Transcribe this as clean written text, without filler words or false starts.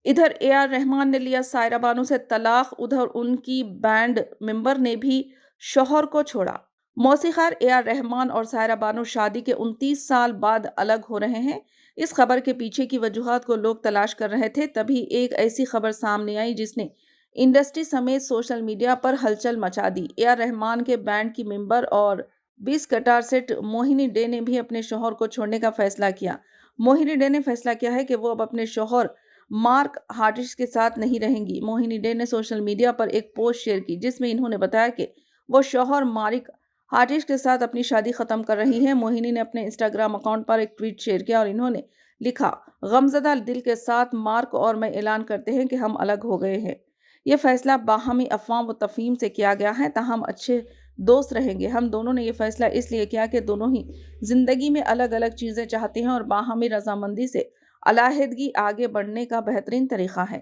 ادھر اے آر رحمان نے لیا سائرہ بانو سے طلاق، ادھر ان کی بینڈ ممبر نے بھی شوہر کو چھوڑا۔ موسیقار اے آر رحمان اور سائرہ بانو شادی کے 29 سال بعد الگ ہو رہے ہیں۔ اس خبر کے پیچھے کی وجوہات کو لوگ تلاش کر رہے تھے، تبھی ایک ایسی خبر سامنے آئی جس نے انڈسٹری سمیت سوشل میڈیا پر ہلچل مچا دی۔ اے آر رحمان کے بینڈ کی ممبر اور بیس گٹار سیٹ موہنی ڈے نے بھی اپنے شوہر کو چھوڑنے کا فیصلہ کیا۔ موہنی ڈے نے فیصلہ کیا ہے کہ وہ اب اپنے شوہر مارک ہارٹش کے ساتھ نہیں رہیں گی۔ موہنی ڈے نے سوشل میڈیا پر ایک پوسٹ شیئر کی جس میں انہوں نے بتایا کہ وہ شوہر مارک ہارٹش کے ساتھ اپنی شادی ختم کر رہی ہیں۔ موہنی نے اپنے انسٹاگرام اکاؤنٹ پر ایک ٹویٹ شیئر کیا اور انہوں نے لکھا، غمزدہ دل کے ساتھ مارک اور میں اعلان کرتے ہیں کہ ہم الگ ہو گئے ہیں۔ یہ فیصلہ باہمی افہام و تفہیم سے کیا گیا ہے، تاہم اچھے دوست رہیں گے۔ ہم دونوں نے یہ فیصلہ اس لیے کیا کہ دونوں ہی زندگی میں الگ الگ چیزیں چاہتے ہیں اور باہمی رضامندی سے علیحدگی آگے بڑھنے کا بہترین طریقہ ہے۔